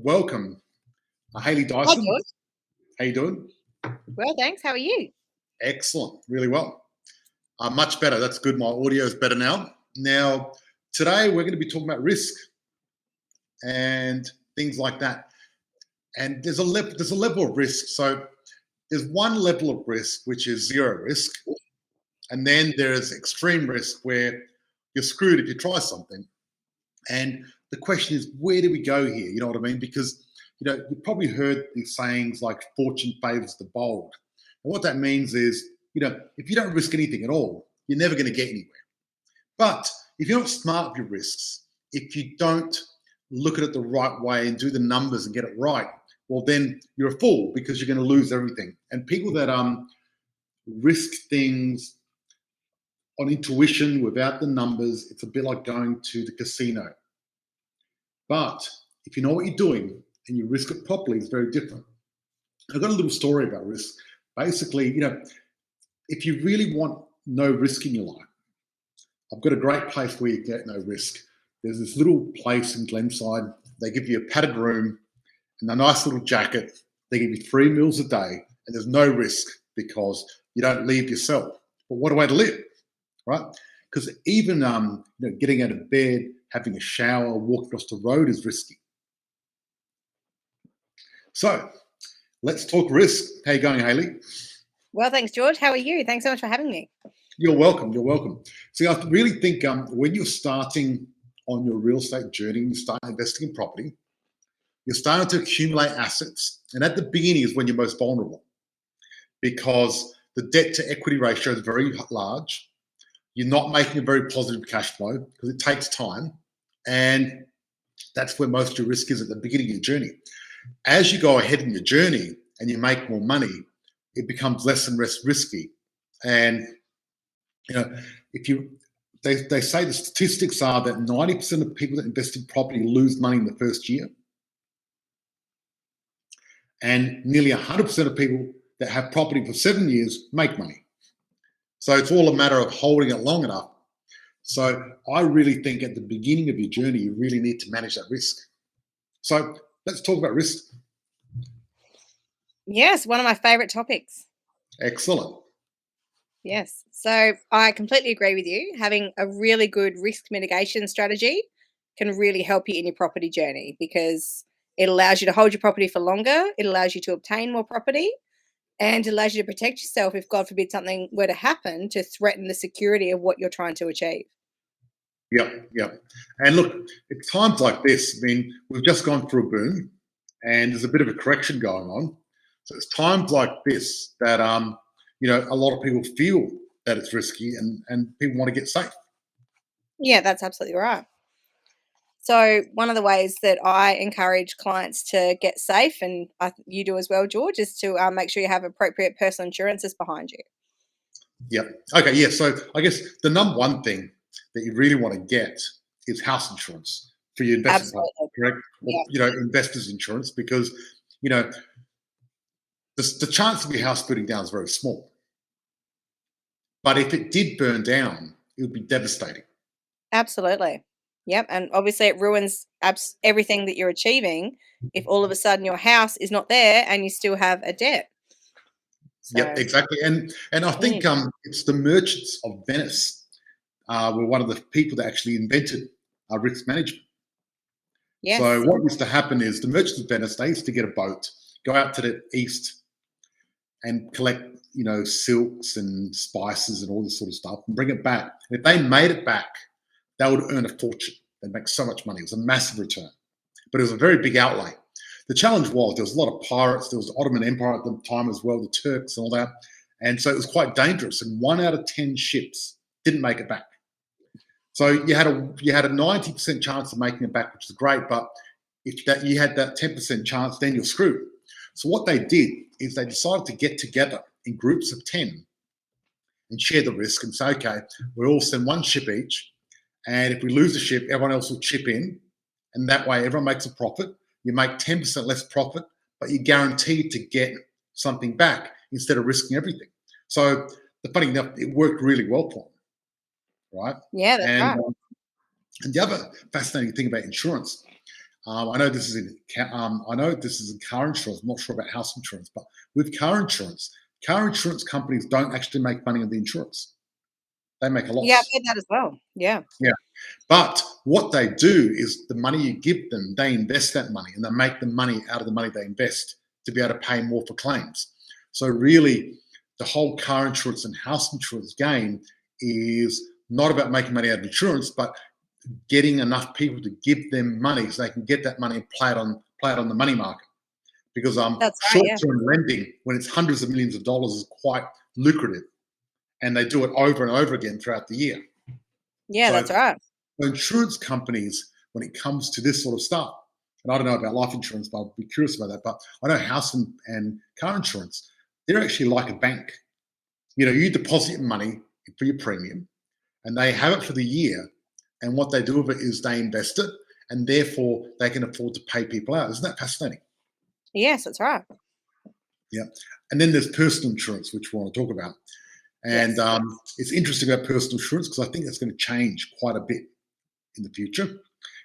welcome, Hayley Hi, Dyson. George. How you doing? Well, thanks. How are you? Excellent, really well. Much better. That's good. My audio is better now. Now, today we're going to be talking about risk and things like that. And there's a level of risk. So there's one level of risk which is zero risk, and then there's extreme risk where you're screwed if you try something. And the question is, where do we go here? You know what I mean? Because you've probably heard these sayings like "fortune favors the bold," and what that means is, if you don't risk anything at all, you're never going to get anywhere. But if you're not smart with your risks, if you don't look at it the right way and do the numbers and get it right, well, then you're a fool because you're going to lose everything. And people that risk things on intuition without the numbers, it's a bit like going to the casino. But if you know what you're doing and you risk it properly, it's very different. I've got a little story about risk. Basically, if you really want no risk in your life, I've got a great place where you get no risk. There's this little place in Glenside. They give you a padded room and a nice little jacket. They give you 3 meals a day, and there's no risk because you don't leave yourself. But what a way to live, right? Because even getting out of bed, having a shower, walking across the road is risky. So let's talk risk. How you going, Hayley? Well, thanks, George. How are you? Thanks so much for having me. You're welcome. You're welcome. See, I really think when you're starting on your real estate journey, you start investing in property, you're starting to accumulate assets. And at the beginning is when you're most vulnerable because the debt to equity ratio is very large. You're not making a very positive cash flow because it takes time. And that's where most of your risk is at the beginning of your journey. As you go ahead in your journey and you make more money, it becomes less and less risky. And they say the statistics are that 90% of people that invest in property lose money in the first year. And nearly 100% of people that have property for 7 years make money. So it's all a matter of holding it long enough. So I really think at the beginning of your journey, you really need to manage that risk. So let's talk about risk. Yes, one of my favorite topics. Excellent. Yes. So I completely agree with you. Having a really good risk mitigation strategy can really help you in your property journey because it allows you to hold your property for longer. It allows you to obtain more property and allows you to protect yourself if, God forbid, something were to happen to threaten the security of what you're trying to achieve. Yep. And look, at times like this, I mean, we've just gone through a boom and there's a bit of a correction going on. So it's times like this that, a lot of people feel that it's risky and people want to get safe. Yeah, that's absolutely right. So one of the ways that I encourage clients to get safe, and you do as well, George, is to make sure you have appropriate personal insurances behind you. Yep. Okay. Yeah. So I guess the number one thing that you really want to get is house insurance for your investment, correct? Yeah. Or, investors insurance because the chance of your house burning down is very small. But if it did burn down, it would be devastating. Absolutely. Yep. And obviously it ruins everything that you're achieving if all of a sudden your house is not there and you still have a debt. So, yep, exactly. And I think it's the merchants of Venice were one of the people that actually invented risk management. Yes. So what used to happen is the merchants of Venice, they used to get a boat, go out to the east and collect, silks and spices and all this sort of stuff and bring it back. And if they made it back, they would earn a fortune. They'd make so much money. It was a massive return. But it was a very big outlay. The challenge was there was a lot of pirates. There was the Ottoman Empire at the time as well, the Turks and all that. And so it was quite dangerous. And 1 out of 10 ships didn't make it back. So you had a 90% chance of making it back, which is great. But if you had that 10% chance, then you're screwed. So what they did is they decided to get together in groups of 10 and share the risk and say, okay, we'll all send 1 ship each. And if we lose a ship, everyone else will chip in. And that way everyone makes a profit. You make 10% less profit, but you're guaranteed to get something back instead of risking everything. So the funny enough, it worked really well for them, right? Yeah, that's right. And the other fascinating thing about insurance, I know this is I know this is in car insurance. I'm not sure about house insurance, but with car insurance companies don't actually make money on the insurance. They make a Yeah, I've loss. heard that as well. Yeah. Yeah. But what they do is the money you give them, they invest that money and they make the money out of the money they invest to be able to pay more for claims. So really, the whole car insurance and house insurance game is not about making money out of insurance, but getting enough people to give them money so they can get that money and play it on the money market. Because That's right, short yeah. term lending, when it's hundreds of millions of dollars, is quite lucrative, and they do it over and over again throughout the year. Yeah, So that's right. insurance companies, when it comes to this sort of stuff, and I don't know about life insurance, but I'd be curious about that. But I know house and car insurance, they're actually like a bank. You know, you deposit your money for your premium, and they have it for the year. And what they do with it is they invest it, and therefore they can afford to pay people out. Isn't that fascinating? Yes, that's right. Yeah. And then there's personal insurance, which we want to talk about. And Yes. it's interesting about personal insurance because I think it's going to change quite a bit in the future.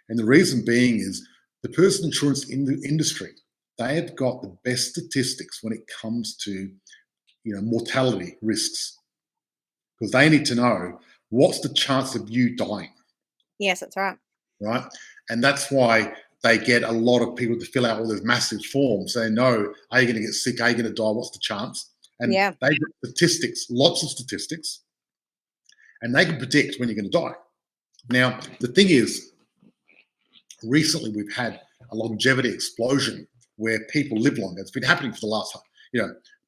And the reason being is the personal insurance industry, they have got the best statistics when it comes to mortality risks because they need to know what's the chance of you dying, Yes, that's right. right? And that's why they get a lot of people to fill out all those massive forms. They know, are you going to get sick? Are you going to die? What's the chance? And Yeah. they get statistics, lots of statistics, and they can predict when you're going to die. Now, the thing is, recently we've had a longevity explosion where people live longer. It's been happening for the last,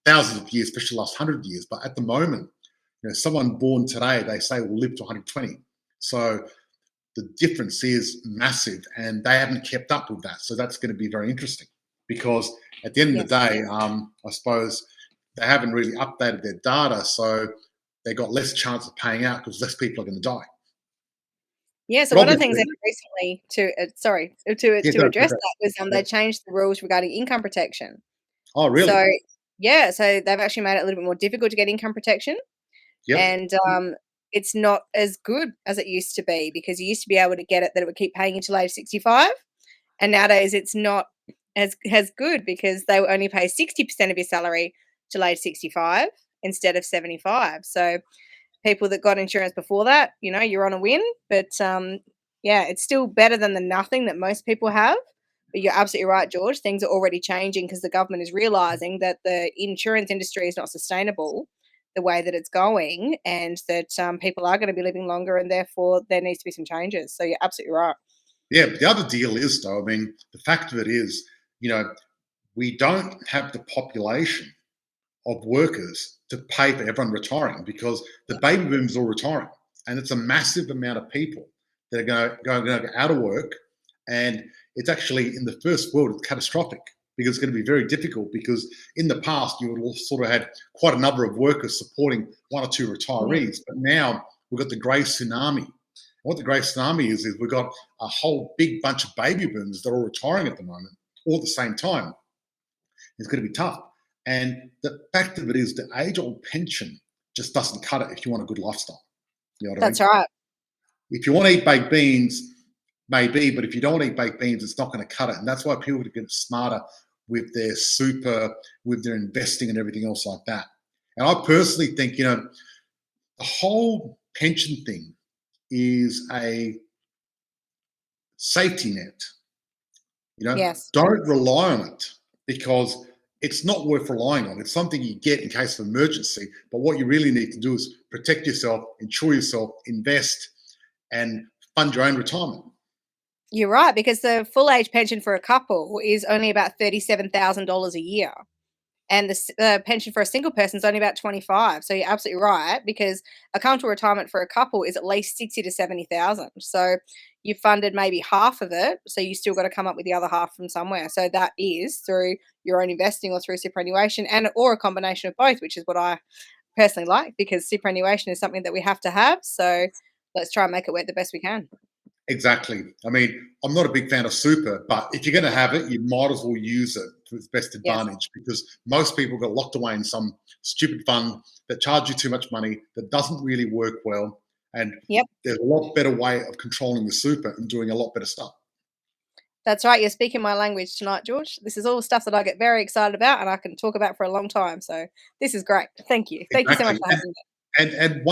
thousands of years, especially the last 100 years. But at the moment, someone born today, they say will live to 120. So the difference is massive, and they haven't kept up with that. So that's going to be very interesting because at the end of the Yes. day, I suppose they haven't really updated their data, so they got less chance of paying out because less people are going to die. Yeah, so But one of the things obviously, they did recently to yeah, to address go. that was, Yeah. they changed the rules regarding income protection. Oh, really? So, yeah, so they've actually made it a little bit more difficult to get income protection, Yep. and, it's not as good as it used to be because you used to be able to get it that it would keep paying you till age 65, and nowadays it's not as good because they will only pay 60% of your salary till age 65 instead of 75. So people that got insurance before that, you're on a win. But yeah, it's still better than the nothing that most people have. But you're absolutely right, George. Things are already changing because the government is realizing that the insurance industry is not sustainable the way that it's going, and that people are going to be living longer, and therefore there needs to be some changes. So you're absolutely right. Yeah. But the other deal is, though, I mean, the fact of it is, you know, we don't have the population of workers to pay for everyone retiring because the baby boomers are all retiring, and it's a massive amount of people that are going to go out of work, and it's actually in the first world it's catastrophic because it's going to be very difficult because in the past you would have sort of had quite a number of workers supporting one or two Yeah. retirees, but now we've got the grey tsunami. What the grey tsunami is we've got a whole big bunch of baby boomers that are all retiring at the moment all at the same time. It's going to be tough. And the fact of it is, the age-old pension just doesn't cut it if you want a good lifestyle. You know what I That's mean? right. If you want to eat baked beans, maybe, but if you don't want to eat baked beans, it's not going to cut it. And that's why people are getting smarter with their super, with their investing and everything else like that. And I personally think, the whole pension thing is a safety net. Yes. Don't rely on it because it's not worth relying on. It's something you get in case of emergency. But what you really need to do is protect yourself, insure yourself, invest, and fund your own retirement. You're right, because the full age pension for a couple is only about $37,000 a year. And the pension for a single person is only about 25. So you're absolutely right, because a comfortable retirement for a couple is at least 60 to 70,000. So you funded maybe half of it, so you still got to come up with the other half from somewhere. So that is through your own investing or through superannuation, and or a combination of both, which is what I personally like, because superannuation is something that we have to have. So let's try and make it work the best we can. Exactly. I mean, I'm not a big fan of super, but if you're going to have it, you might as well use it to its best Yes. advantage because most people got locked away in some stupid fund that charges you too much money, that doesn't really work well. And Yep. there's a lot better way of controlling the super and doing a lot better stuff. That's right. You're speaking my language tonight, George. This is all stuff that I get very excited about and I can talk about for a long time. So this is great. Thank you. Thank you so much Exactly. for having me. And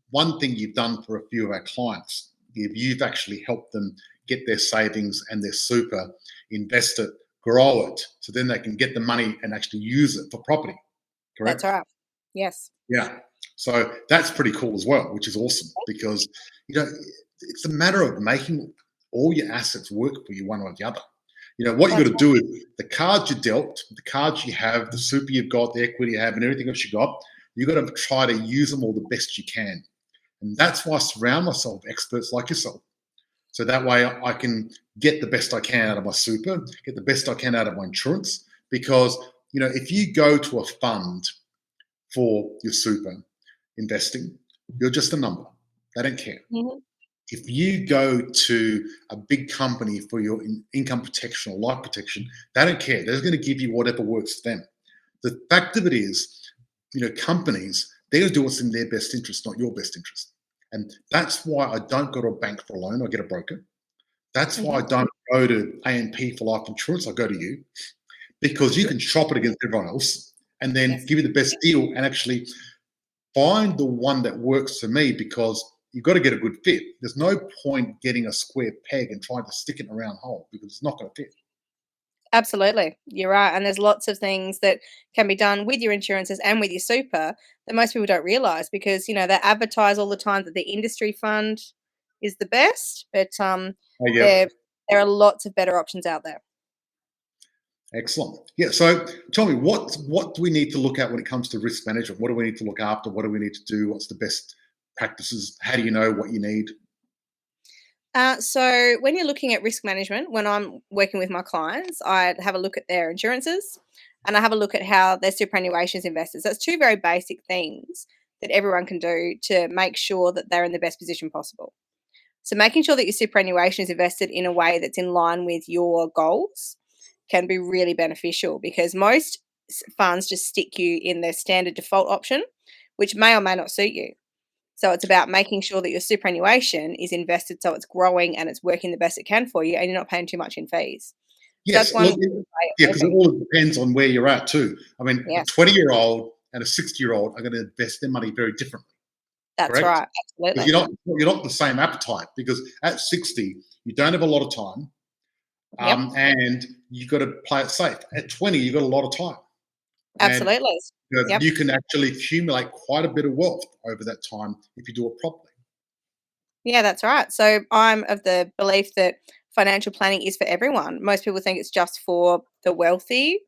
one thing you've done for a few of our clients, you've actually helped them get their savings and their super, invest it, grow it, so then they can get the money and actually use it for property. That's Correct? right. Yes. Yeah. So that's pretty cool as well, which is awesome because it's a matter of making all your assets work for you one or the other. What you That's got to do is the cards you dealt, the cards you have, the super you've got, the equity you have, and everything else you got. You got to try to use them all the best you can, and that's why I surround myself with experts like yourself. So that way I can get the best I can out of my super, get the best I can out of my insurance. Because if you go to a fund for your super investing, you're just a number. They don't care. right. If you go to a big company for your income protection or life protection, they don't care. They're going to give you whatever works for them. The fact of it is, companies, they're going to do what's in their best interest, not your best interest. And that's why I don't go to a bank for a loan. I get a broker. That's why I Mhm. don't go to A&P for life insurance. I go to you because you can shop it against everyone else and then Yes. give you the best deal and actually find the one that works for me, because you've got to get a good fit. There's no point getting a square peg and trying to stick it in a round hole because it's not going to fit. Absolutely. You're right. And there's lots of things that can be done with your insurances and with your super that most people don't realize because, they advertise all the time that the industry fund is the best, but Oh, yeah, there there are lots of better options out there. excellent. Yeah. So tell me, what do we need to look at when it comes to risk management? What do we need to look after? What do we need to do? What's the best practices? How do you know what you need? So when you're looking at risk management, when I'm working with my clients, I have a look at their insurances and I have a look at how their superannuation is invested. So that's two very basic things that everyone can do to make sure that they're in the best position possible. So making sure that your superannuation is invested in a way that's in line with your goals can be really beneficial because most funds just stick you in their standard default option, which may or may not suit you. So it's about making sure that your superannuation is invested so it's growing and it's working the best it can for you and you're not paying too much in fees. So that's Yes. one Look, way yeah, of because it moving. all depends on where you're at too. I mean, a Yes, 20-year-old and a 60-year-old are going to invest their money very differently. that's Correct? right. Because Absolutely. you're not the same appetite. Because at 60, you don't have a lot of time, Yep, and you got to play it safe. At 20, you got a lot of time, and absolutely. Yep. you can actually accumulate quite a bit of wealth over that time if you do it properly. Yeah, that's right. So I'm of the belief that financial planning is for everyone. Most people think it's just for the wealthy,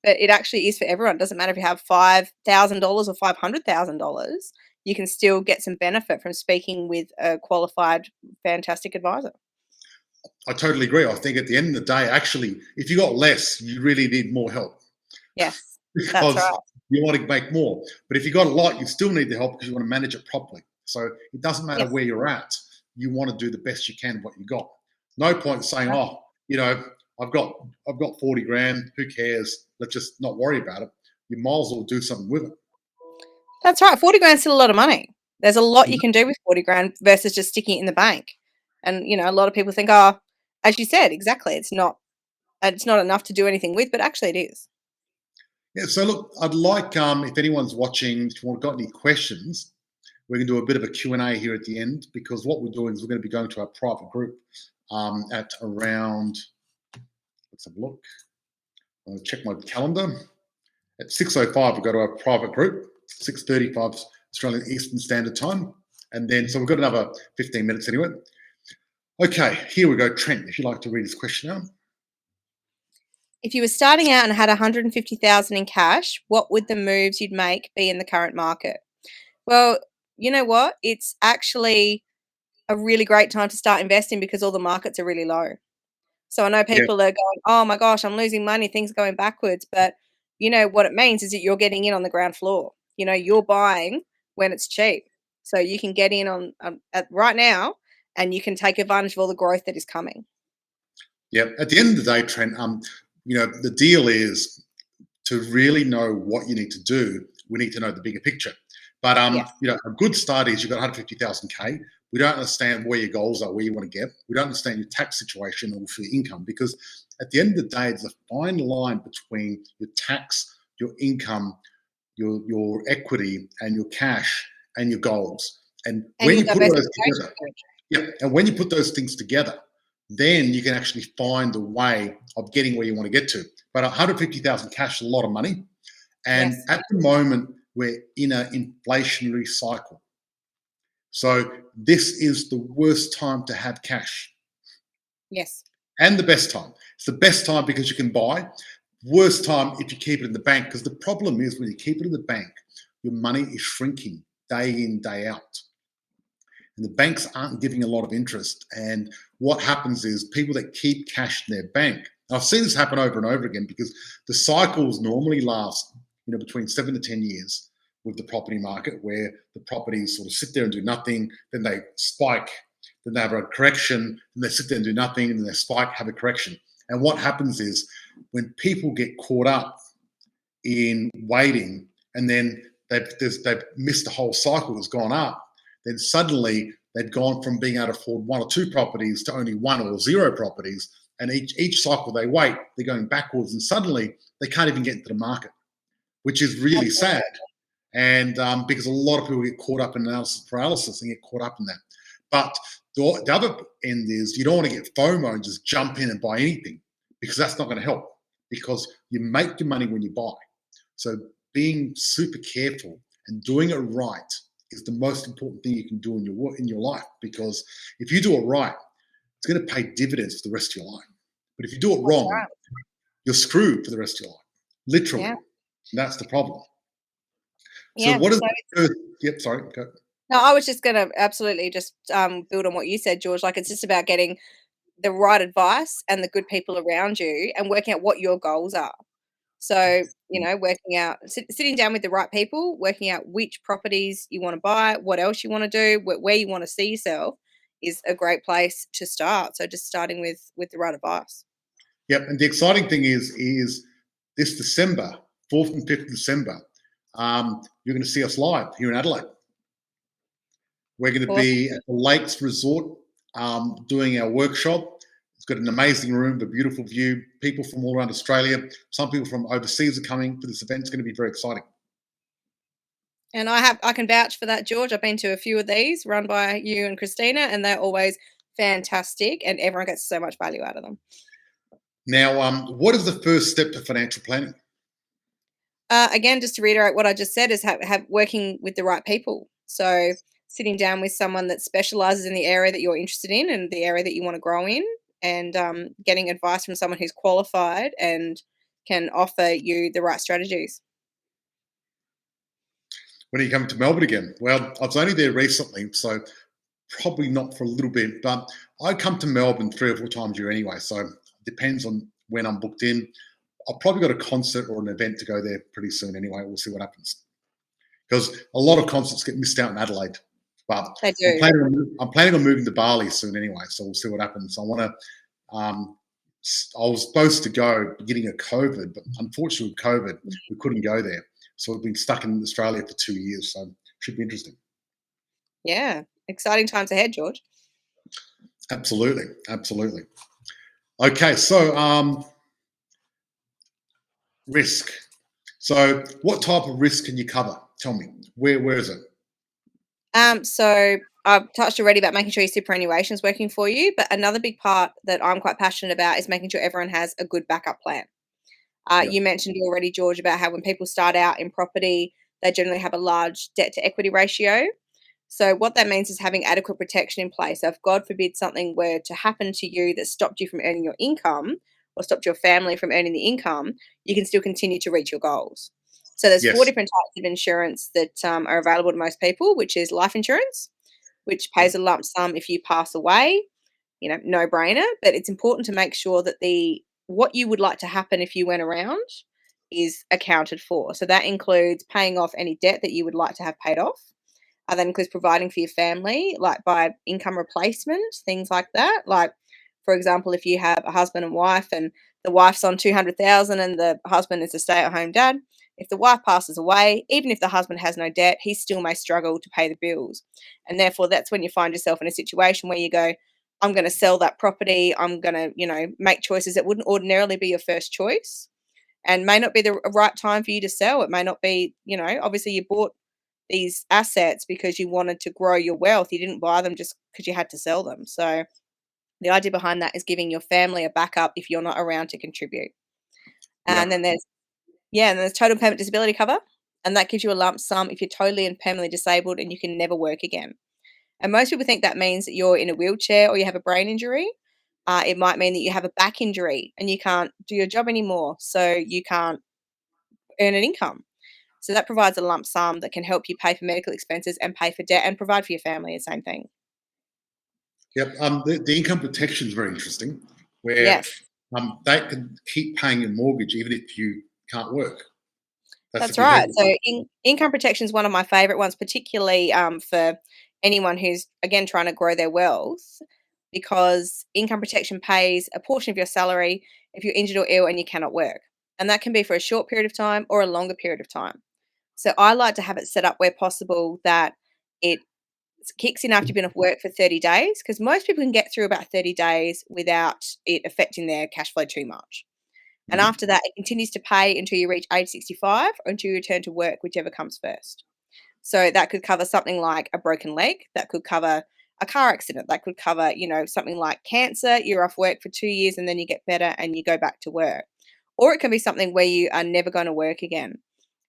but it actually is for everyone. It doesn't matter if you have $5,000 or $500,000, you can still get some benefit from speaking with a qualified, fantastic advisor. I totally agree. I think at the end of the day, actually, if you got less, you really need more help Yes, that's because right. you want to make more. But if you got a lot, you still need the help because you want to manage it properly. So it doesn't matter Yes, where you're at. You want to do the best you can with what you got. No point saying, right. "Oh, you know, I've got 40 grand. Who cares? Let's just not worry about it." You might as well do something with it. That's right. 40 grand's still a lot of money. There's a lot you can do with 40 grand versus just sticking it in the bank. And, a lot of people think, oh, as you said, exactly, it's not enough to do anything with, but actually it is. Yeah. So look, I'd like if anyone's watching, if you've got any questions, we're going to do a bit of a Q&A here at the end, because what we're doing is we're going to be going to our private group at around, let's have a look, I'll check my calendar. At 6:05, we go to our private group, 6:35 Australian Eastern Standard Time. And then, so we've got another 15 minutes anyway. Okay, here we go. Trent, if you'd like to read this question out. If you were starting out and had 150,000 in cash, what would the moves you'd make be in the current market? Well, you know what? It's actually a really great time to start investing because all the markets are really low. So I know Yeah, people are going, "Oh my gosh, I'm losing money, things are going backwards." But what it means is that you're getting in on the ground floor. You're buying when it's cheap. So you can get in on at right now and you can take advantage of all the growth that is coming. yeah. At the end of the day, Trent, the deal is to really know what you need to do. We need to know the bigger picture. But Yes. a good start is you've got 150,000 K. We don't understand where your goals are, where you want to get. We don't understand your tax situation or for your income, because at the end of the day, it's a fine line between your tax, your income, your equity, and your cash and your goals. And And when your you put all those diversification, together, coach. yeah, and when you put those things together, then you can actually find a way of getting where you want to get to. But 150,000 cash is a lot of money. And Yes. at the moment, we're in an inflationary cycle. So this is the worst time to have cash, Yes. and the best time. It's the best time because you can buy. Worst time if you keep it in the bank, because the problem is when you keep it in the bank, your money is shrinking day in, day out. And the banks aren't giving a lot of interest. And what happens is people that keep cash in their bank, I've seen this happen over and over again, because the cycles normally last, between 7 to 10 years with the property market, where the properties sort of sit there and do nothing, then they spike, then they have a correction, then they sit there and do nothing, and then they spike, have a correction. And what happens is when people get caught up in waiting, and then they've missed the whole cycle, has gone up, then suddenly they've gone from being able to afford 1 or 2 properties to only 1 or 0 properties. And each cycle they wait, they're going backwards, and suddenly they can't even get into the market, which is really sad. And because a lot of people get caught up in analysis paralysis and get caught up in that. But the other end is you don't want to get FOMO and just jump in and buy anything, because that's not going to help, because you make your money when you buy. So being super careful and doing it right is the most important thing you can do in your life, because if you do it right, it's going to pay dividends for the rest of your life. But if you do it wrong, Right. you're screwed for the rest of your life, literally. Yeah. And that's the problem. So Yeah. what is So the first? Yep, sorry. Go. no, I was just going to absolutely just build on what you said, George. Like, it's just about getting the right advice and the good people around you and working out what your goals are. So, working out, sitting down with the right people, working out which properties you want to buy, what else you want to do, where you want to see yourself is a great place to start. So just starting with the right advice. Yep, and the exciting thing is this December, 4th and 5th of December, you're going to see us live here in Adelaide. We're going to Awesome. be at the Lakes Resort doing our workshop. It's got an amazing room, a beautiful view. People from all around Australia, some people from overseas are coming for this event. It's going to be very exciting. And I can vouch for that, George. I've been to a few of these run by you and Christina, and they're always fantastic, and everyone gets so much value out of them. Now, what is the first step to financial planning? Again, just to reiterate what I just said, is have working with the right people. So sitting down with someone that specializes in the area that you're interested in and the area that you want to grow in, and getting advice from someone who's qualified and can offer you the right strategies. When are you coming to Melbourne again? Well, I was only there recently, so probably not for a little bit, but I come to Melbourne 3 or 4 times a year anyway, so it depends on when I'm booked in. I've probably got a concert or an event to go there pretty soon anyway. We'll see what happens. Because a lot of concerts get missed out in Adelaide. But They do. I'm planning on moving to Bali soon anyway, so we'll see what happens. I want to. I was supposed to go beginning of COVID, but unfortunately with COVID, we couldn't go there. So we've been stuck in Australia for 2 years. So it should be interesting. Yeah, exciting times ahead, George. Absolutely, absolutely. Okay, so risk. So what type of risk can you cover? Tell me. Where is it? So I've touched already about making sure your superannuation is working for you, but another big part that I'm quite passionate about is making sure everyone has a good backup plan. Yep. You mentioned already, George, about how when people start out in property, they generally have a large debt to equity ratio. So what that means is having adequate protection in place. So if God forbid something were to happen to you that stopped you from earning your income or stopped your family from earning the income, you can still continue to reach your goals. So there's 4 Yes. different types of insurance that are available to most people, which is life insurance, which pays a lump sum if you pass away. No brainer, but it's important to make sure that what you would like to happen if you went around is accounted for. So that includes paying off any debt that you would like to have paid off. That includes providing for your family, like by income replacement, things like that. Like, for example, if you have a husband and wife, and the wife's on 200,000 and the husband is a stay-at-home dad, if the wife passes away, even if the husband has no debt, he still may struggle to pay the bills. And therefore, that's when you find yourself in a situation where you go, I'm going to sell that property. I'm going to, make choices that wouldn't ordinarily be your first choice and may not be the right time for you to sell. It may not be, obviously you bought these assets because you wanted to grow your wealth. You didn't buy them just because you had to sell them. So the idea behind that is giving your family a backup if you're not around to contribute. Yeah. And then there's total permanent disability cover, and that gives you a lump sum if you're totally and permanently disabled and you can never work again. And most people think that means that you're in a wheelchair or you have a brain injury. It might mean that you have a back injury and you can't do your job anymore, so you can't earn an income. So that provides a lump sum that can help you pay for medical expenses and pay for debt and provide for your family, the same thing. Yep. The income protection is very interesting, where Yes. they can keep paying your mortgage even if you can't work. That's if you right. hurt So yourself. income protection is one of my favorite ones, particularly for anyone who's, again, trying to grow their wealth, because income protection pays a portion of your salary if you're injured or ill and you cannot work. And that can be for a short period of time or a longer period of time. So I like to have it set up where possible that it kicks in after you've been off work for 30 days, because most people can get through about 30 days without it affecting their cash flow too much. And Mhm. after that, it continues to pay until you reach age 65 or until you return to work, whichever comes first. So that could cover something like a broken leg, that could cover a car accident, that could cover, something like cancer. You're off work for 2 years and then you get better and you go back to work. Or it can be something where you are never going to work again.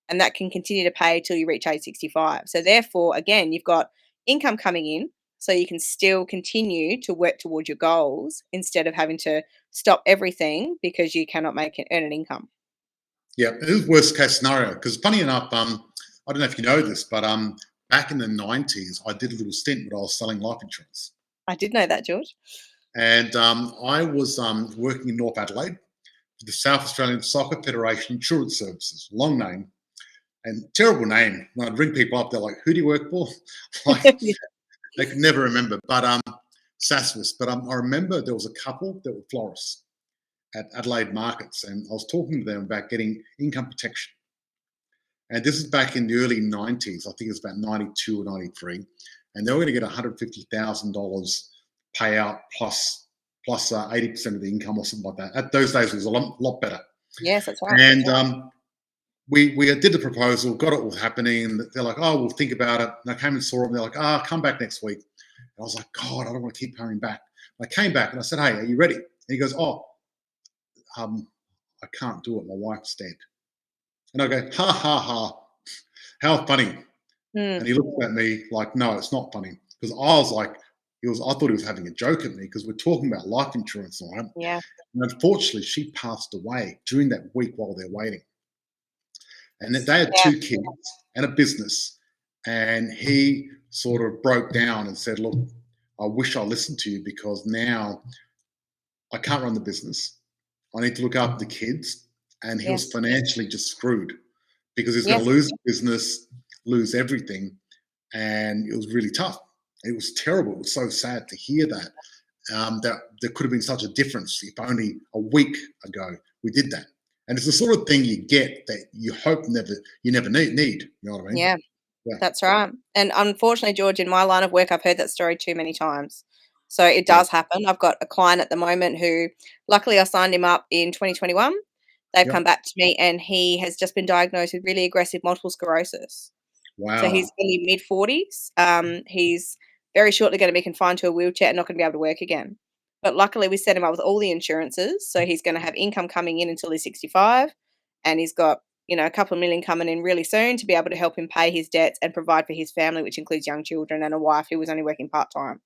And that can continue to pay till you reach age 65. So therefore, again, you've got income coming in, so you can still continue to work towards your goals instead of having to stop everything because you cannot earn an income. Yeah, it is worst case scenario because funny enough, I don't know if you know this, but back in the 90s, I did a little stint where I was selling life insurance, I did know that, George. and I was working in North Adelaide for the South Australian Soccer Federation Insurance Services. Long name and terrible name. When I'd ring people up, they're like, "Who do you work for?" Like Yeah. they could never remember. But Sasvis. But I remember there was a couple that were florists at Adelaide markets, and I was talking to them about getting income protection. And this is back in the early 90s. I think it's about 92 or 93. And they were going to get $150,000 payout plus 80% of the income or something like that. At those days, it was a lot better. Yes, that's right. And we did the proposal, got it all happening. And they're like, oh, we'll think about it. And I came and saw them. They're like, come back next week. And I was like, God, I don't want to keep coming back. I came back and I said, hey, are you ready? And he goes, I can't do it. My wife's dead. And I go, ha, ha, ha. How funny. And Mm, he looked at me like, no, it's not funny. Because I was like, I thought he was having a joke at me because we're talking about life insurance, all right? yeah. And unfortunately, she passed away during that week while they're waiting. And they had Yeah. 2 kids and a business. And he sort of broke down and said, look, I wish I listened to you because now I can't run the business. I need to look after the kids. And he was Yes. financially just screwed because he's going to Yes. lose the business, lose everything. And it was really tough. It was terrible. It was so sad to hear that. That there could have been such a difference if only a week ago we did that. And it's the sort of thing you get that you hope you never need. You know what I mean? Yeah. Yeah, That's right. And unfortunately, George, in my line of work, I've heard that story too many times. So it yeah, does happen. I've got a client at the moment who, luckily, I signed him up in 2021. They've yeah. come back to me and he has just been diagnosed with really aggressive multiple sclerosis. So he's Wow. only mid 40s. He's very shortly going to be confined to a wheelchair and not going to be able to work again. But luckily, we set him up with all the insurances. So he's going to have income coming in until he's 65. And he's got, a couple of million coming in really soon to be able to help him pay his debts and provide for his family, which includes young children and a wife who was only working part time.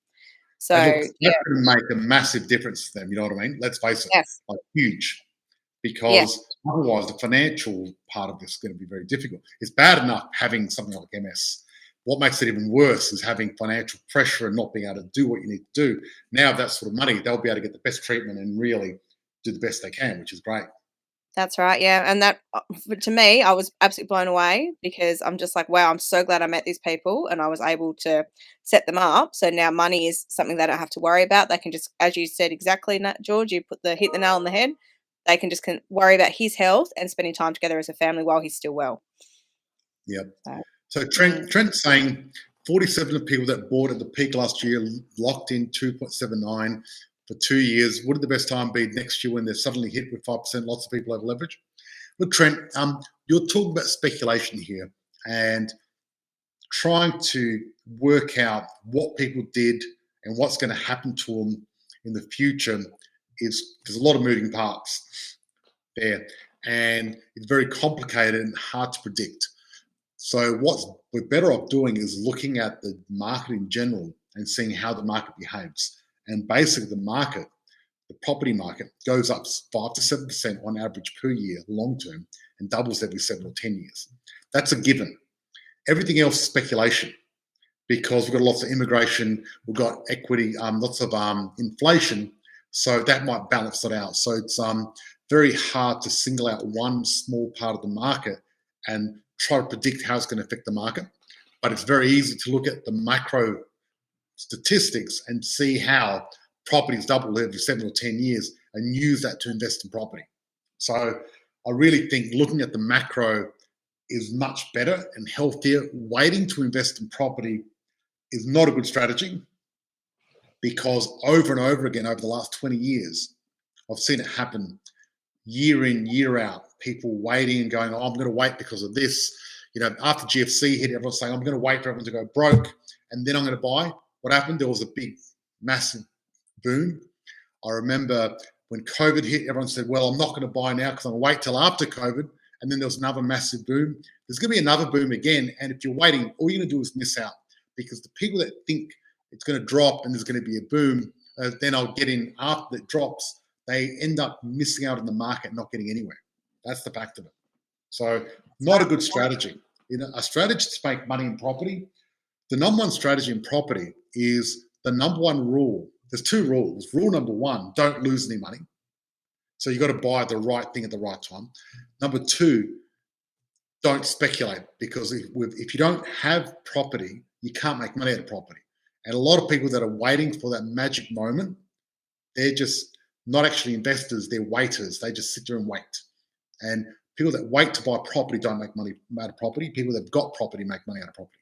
So, And look, yeah, that's going to make a massive difference to them. You know what I mean? Let's face it, yes, like huge. yes, Because otherwise, the financial part of this is going to be very difficult. It's bad enough having something like MS. What makes it even worse is having financial pressure and not being able to do what you need to do. Now, that sort of money, they'll be able to get the best treatment and really do the best they can, which is great. that's right. Yeah. And that, to me, I was absolutely blown away because I'm just like, wow, I'm so glad I met these people and I was able to set them up. So now money is something they don't have to worry about. They can just, as you said exactly, George, hit the nail on the head. they can just worry about his health and spending time together as a family while he's still well. Yep. So, So Trent's saying 47 of people that bought at the peak last year locked in 2.79 for 2 years. Wouldn't the best time be next year when they're suddenly hit with 5%? Lots of people over leverage. Look, Trent, you're talking about speculation here and trying to work out what people did and what's going to happen to them in the future. There's a lot of moving parts there, and it's very complicated and hard to predict. So what we're better off doing is looking at the market in general and seeing how the market behaves. And basically the property market goes up 5 to 7% on average per year, long term, and doubles every 7 or 10 years. That's a given. Everything else is speculation because we've got lots of immigration, we've got equity, lots of inflation, so that might balance it out. So it's very hard to single out one small part of the market and try to predict how it's going to affect the market. But it's very easy to look at the macro statistics and see how properties double every 7 or 10 years and use that to invest in property. So I really think looking at the macro is much better and healthier. Waiting to invest in property is not a good strategy because over and over again over the last 20 years, I've seen it happen year in, year out. People waiting and going, oh, I'm going to wait because of this. You know, after GFC hit, everyone's saying, I'm going to wait for everyone to go broke and then I'm going to buy. What happened? There was a big, massive boom. I remember when COVID hit, everyone said, well, I'm not going to buy now because I'm going to wait till after COVID. And then there was another massive boom. There's going to be another boom again. And if you're waiting, all you're going to do is miss out because the people that think it's going to drop and there's going to be a boom, then I'll get in after it drops, they end up missing out on the market, not getting anywhere. That's the fact of it. So not a good strategy. You know, a strategy to make money in property, the number one strategy in property is the number one rule. There's 2 rules. Rule number 1, don't lose any money. So you've got to buy the right thing at the right time. Number 2, don't speculate because if you don't have property, you can't make money out of property. And a lot of people that are waiting for that magic moment, they're just not actually investors, they're waiters. They just sit there and wait. And people that wait to buy property don't make money out of property. People that have got property make money out of property.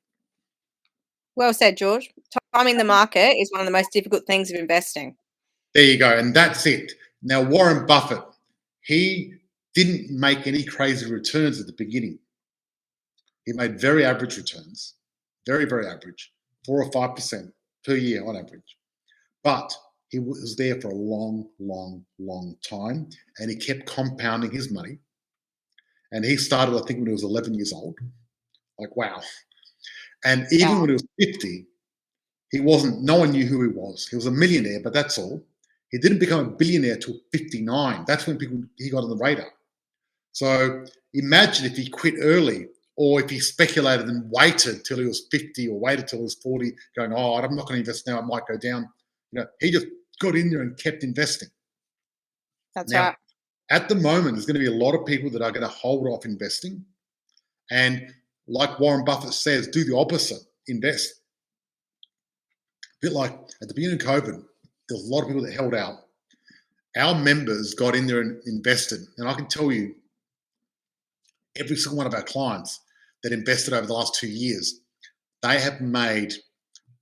well said, George. Timing the market is one of the most difficult things of investing. There you go. And that's it. Now, Warren Buffett, he didn't make any crazy returns at the beginning. He made very average returns, very, very average, 4 or 5% per year on average. But he was there for a long, long, long time, and he kept compounding his money. And he started, I think, when he was 11 years old. Like, wow. And even when he was 50, no one knew who he was. He was a millionaire, but that's all. He didn't become a billionaire till 59. That's when he got on the radar. So imagine if he quit early or if he speculated and waited till he was 50 or waited till he was 40, going, oh, I'm not going to invest now, it might go down. You know, he just got in there and kept investing. That's now, right. At the moment, there's going to be a lot of people that are going to hold off investing. And like Warren Buffett says, do the opposite, invest. A bit like at the beginning of COVID, there's a lot of people that held out. Our members got in there and invested. And I can tell you, every single one of our clients that invested over the last 2 years, they have made,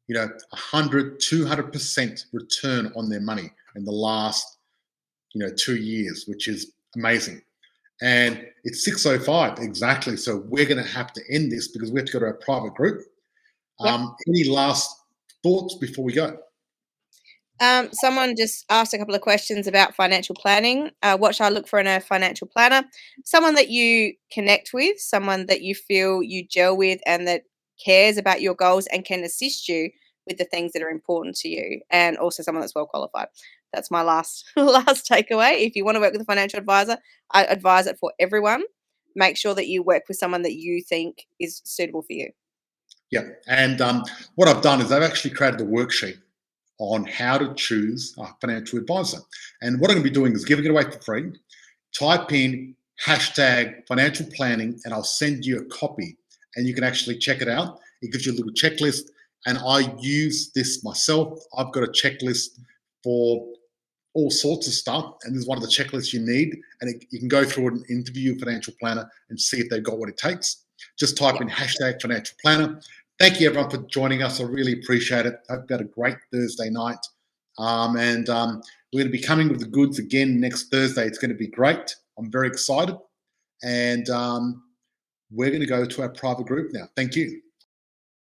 100, 200% return on their money in the last, 2 years, which is amazing. And it's 6:05 exactly. So we're going to have to end this because we have to go to our private group. Yep. Any last thoughts before we go? Someone just asked a couple of questions about financial planning. What should I look for in a financial planner? Someone that you connect with, someone that you feel you gel with and that cares about your goals and can assist you with the things that are important to you, and also someone that's well qualified. That's my last takeaway. If you want to work with a financial advisor, I advise it for everyone. Make sure that you work with someone that you think is suitable for you. Yeah. And what I've done is I've actually created a worksheet on how to choose a financial advisor. And what I'm going to be doing is giving it away for free. Type in #financial planning and I'll send you a copy and you can actually check it out. It gives you a little checklist and I use this myself. I've got a checklist for all sorts of stuff. And this is one of the checklists you need. And you can go through and interview a financial planner and see if they've got what it takes. Just type in hashtag financial planner. Thank you, everyone, for joining us. I really appreciate it. Hope you had a great Thursday night. We're going to be coming with the goods again next Thursday. It's going to be great. I'm very excited. And we're going to go to our private group now. Thank you.